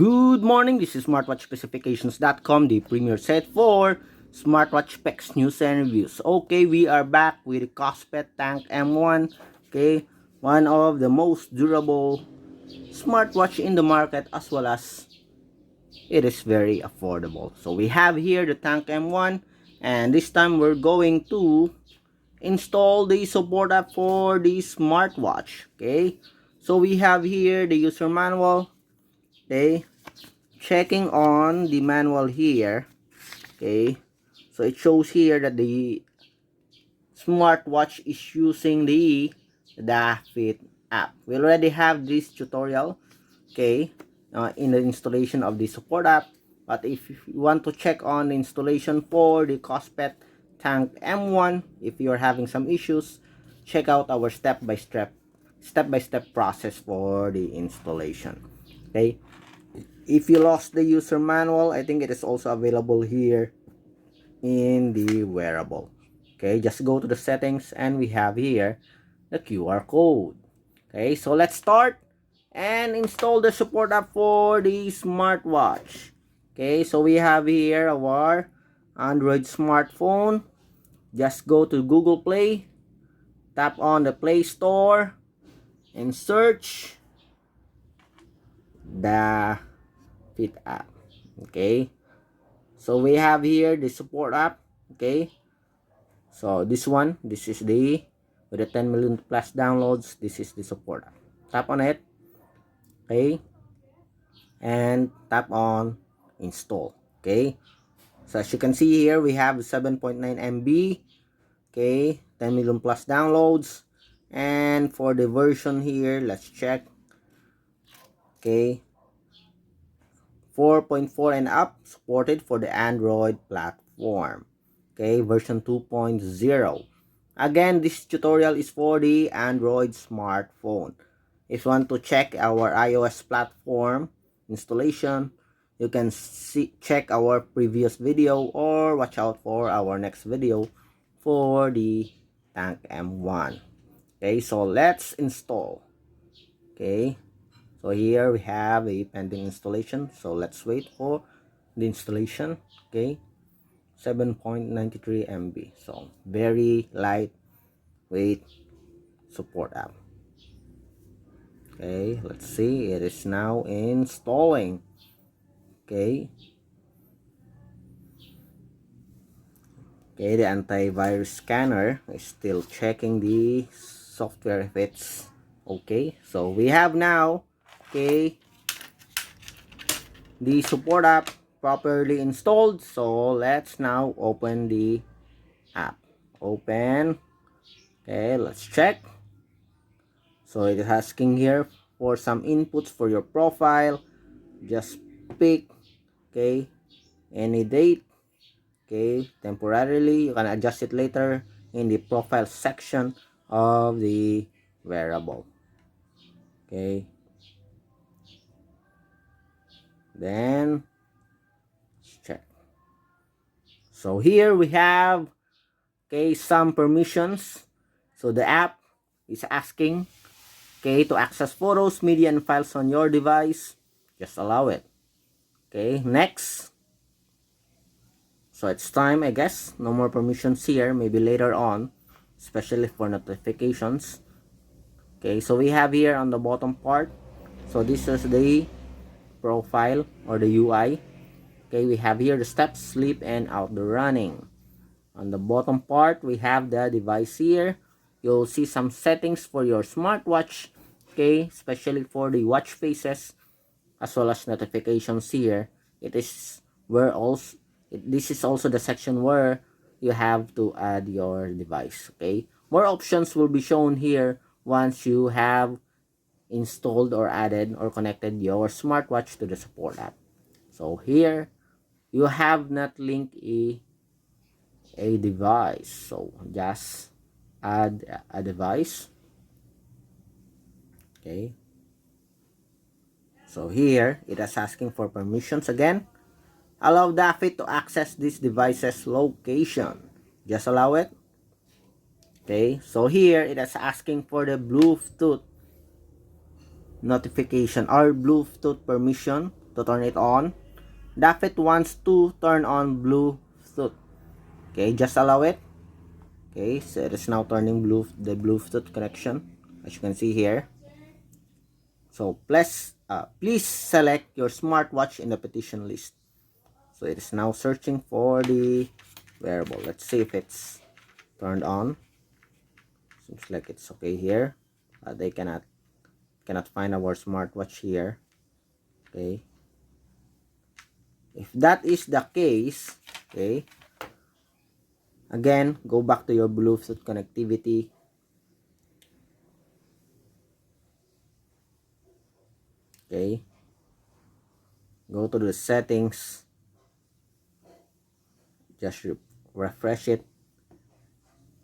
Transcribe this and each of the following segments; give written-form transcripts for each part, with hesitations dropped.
Good morning, this is smartwatchspecifications.com, the premier site for smartwatch specs, news, and reviews. Okay, we are back with the Cospet Tank M1. Okay, one of the most durable smartwatch in the market, as well as it is very affordable. So we have here the Tank M1, and this time we're going to install the support app for the smartwatch. Okay, so we have here the user manual. Okay, checking on the manual here. Okay, so it shows here that the smartwatch is using the Fit app. We already have this tutorial, okay, in the installation of the support app. But if you want to check on the installation for the Cospet Tank M1, if you're having some issues, check out our step-by-step process for the installation. Okay, if you lost the user manual, I think it is also available here in the wearable. Okay, just go to the settings and we have here the QR code. Okay, so let's start and install the support app for the smartwatch. Okay, so we have here our Android smartphone. Just go to Google Play, tap on the Play Store, and search the Fit app. Okay, so we have here the support app. Okay, so this is the with the 10 million plus downloads. This is the support app. Tap on it. Okay, and tap on install. Okay, so as you can see here, we have 7.9 MB. Okay, 10 million plus downloads. And for the version here, let's check. Okay, 4.4 and up, supported for the Android platform. Okay, version 2.0. Again, this tutorial is for the Android smartphone. If you want to check our iOS platform installation, you can check our previous video or watch out for our next video for the Tank M1. Okay, so let's install. Okay, so here we have a pending installation, so let's wait for the installation. Okay, 7.93 MB, so very lightweight support app. Okay, let's see, it is now installing. Okay, the antivirus scanner is still checking the software if it's okay. So we have now, okay, the support app properly installed. So let's now open the app. Open. Okay, let's check. So it is asking here for some inputs for your profile. Just pick, okay, any date. Okay, temporarily, you can adjust it later in the profile section of the wearable. Okay, then let's check. So here we have, okay, some permissions. So the app is asking, okay, to access photos, media, and files on your device. Just allow it. Okay, next. So it's time, I guess. No more permissions here. Maybe later on, especially for notifications. Okay, so we have here on the bottom part. So this is the profile or the UI. Okay, we have here the steps, sleep, and outdoor running. On the bottom part, we have the device here. You'll see some settings for your smartwatch. Okay, especially for the watch faces, as well as notifications here. It is where also this is also the section where you have to add your device. Okay, more options will be shown here once you have installed or added or connected your smartwatch to the support app. So here you have not linked a device, so just add a device. Okay, so here it is asking for permissions again. Allow Daffy to access this device's location. Just allow it. Okay, so here it is asking for the Bluetooth notification or Bluetooth permission. to turn it on. Daffit wants to turn on Bluetooth. Okay, just allow it. Okay, so it is now turning the Bluetooth connection, as you can see here. So please select your smartwatch in the petition list. So it is now searching for the wearable. Let's see if it's turned on. Seems like it's okay here. They cannot find our smartwatch here. Okay, if that is the case, okay, again, go back to your Bluetooth connectivity. Okay, go to the settings, just refresh it.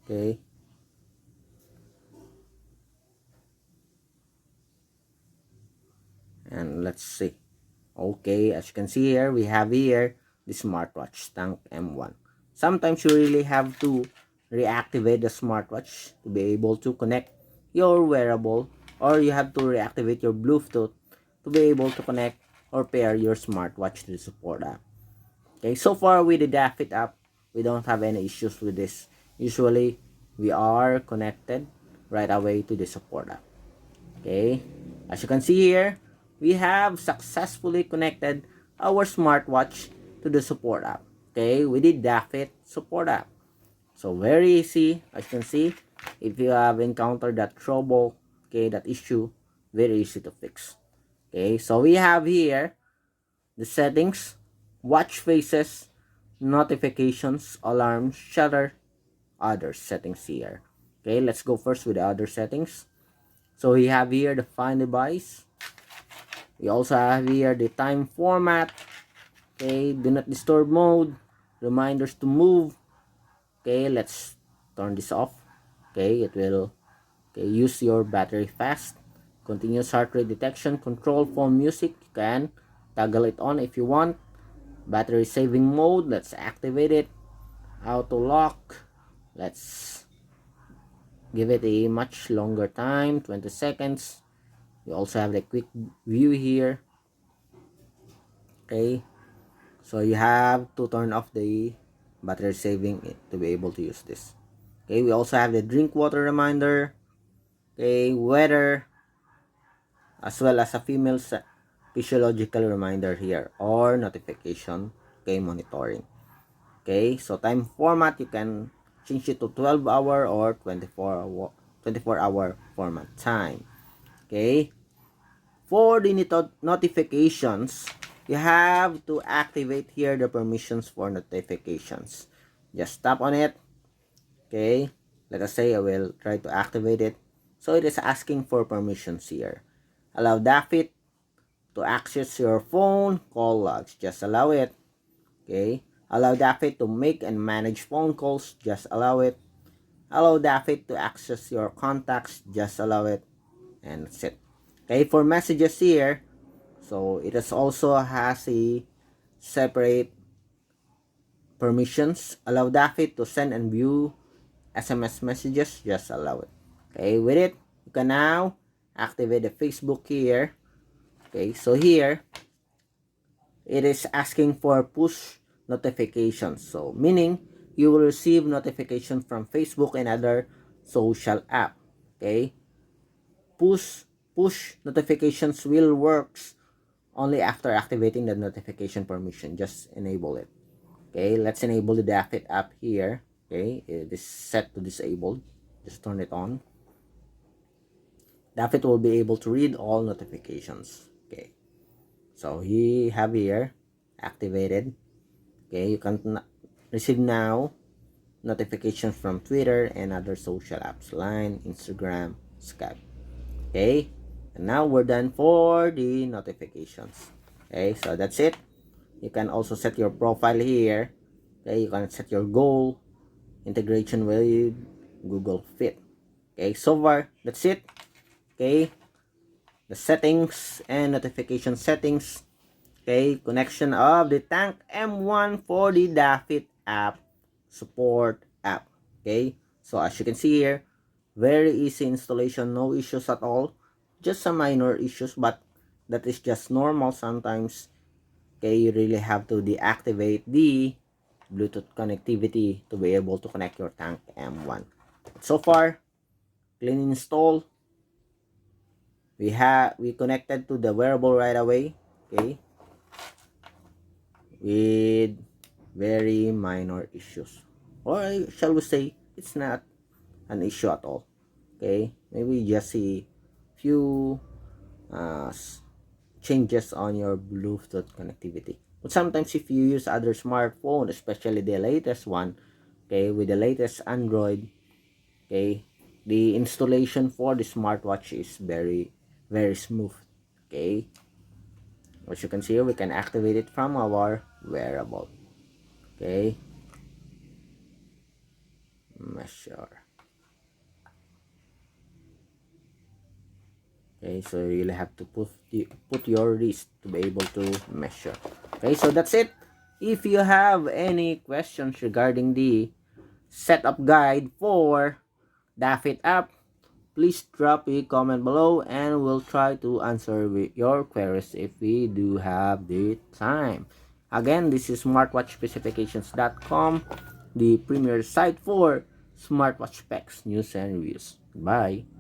Okay, and let's see. Okay, as you can see here, we have here the smartwatch Tank M1. Sometimes you really have to reactivate the smartwatch to be able to connect your wearable, or you have to reactivate your Bluetooth to be able to connect or pair your smartwatch to the support app. Okay, so far with the Daffit app, we don't have any issues with this. Usually, we are connected right away to the support app. Okay, as you can see here, we have successfully connected our smartwatch to the support app. Okay, we did Daffit support app. So very easy, as you can see. If you have encountered that trouble, okay, that issue, very easy to fix. Okay, so we have here the settings, watch faces, notifications, alarms, shutter, other settings here. Okay, let's go first with the other settings. So we have here the find device. We also have here the time format. Okay, do not disturb mode, reminders to move. Okay, let's turn this off. Okay, it will use your battery fast. Continuous heart rate detection, control phone music. You can toggle it on if you want. Battery saving mode, let's activate it. Auto lock, let's give it a much longer time, 20 seconds. You also have the quick view here. Okay, so you have to turn off the battery saving to be able to use this. Okay, we also have the drink water reminder. Okay, weather, as well as a female physiological reminder here, or notification. Okay, monitoring. Okay, so time format, you can change it to 12-hour or 24-hour format time. Okay, for the notifications, you have to activate here the permissions for notifications. Just tap on it. Okay, let us say I will try to activate it. So it is asking for permissions here. Allow Daffit to access your phone call logs. Just allow it. Okay, allow Daffit to make and manage phone calls. Just allow it. Allow Daffit to access your contacts. Just allow it. And that's it. Okay, for messages here, so it is also has a separate permissions. Allow Daffit to send and view SMS messages. Just allow it. Okay, with it, you can now activate the Facebook here. Okay, so here it is asking for push notifications. So meaning you will receive notification from Facebook and other social app. Okay, push notifications will works only after activating the notification permission. Just enable it. Okay, let's enable the Daffit app here. Okay, it is set to disabled. Just turn it on. Daffit will be able to read all notifications. Okay, so we have here activated. Okay, you can receive now notifications from Twitter and other social apps, Line, Instagram, Skype. Okay, and now we're done for the notifications. Okay, so that's it. You can also set your profile here. Okay, you can set your goal, integration with Google Fit. Okay, so far that's it. Okay, the settings and notification settings. Okay, connection of the Tank M1 for the Daffit app support app. Okay, so as you can see here, very easy installation, no issues at all. Just some minor issues, but that is just normal. Sometimes Okay, you really have to deactivate the Bluetooth connectivity to be able to connect your Tank M1. So far, clean install. We connected to the wearable right away. Okay, with very minor issues, or shall we say it's not an issue at all. Okay, maybe just see few uh, changes on your Bluetooth connectivity. But sometimes if you use other smartphone, especially the latest one, okay, with the latest Android, okay, the installation for the smartwatch is very smooth. Okay, as you can see here, we can activate it from our wearable. Okay, measure. Okay, so you really have to put your wrist to be able to measure. Okay, so that's it. If you have any questions regarding the setup guide for Dafit app, please drop a comment below and we'll try to answer your queries if we do have the time. Again, this is smartwatchspecifications.com, the premier site for smartwatch specs, news, and reviews. Bye.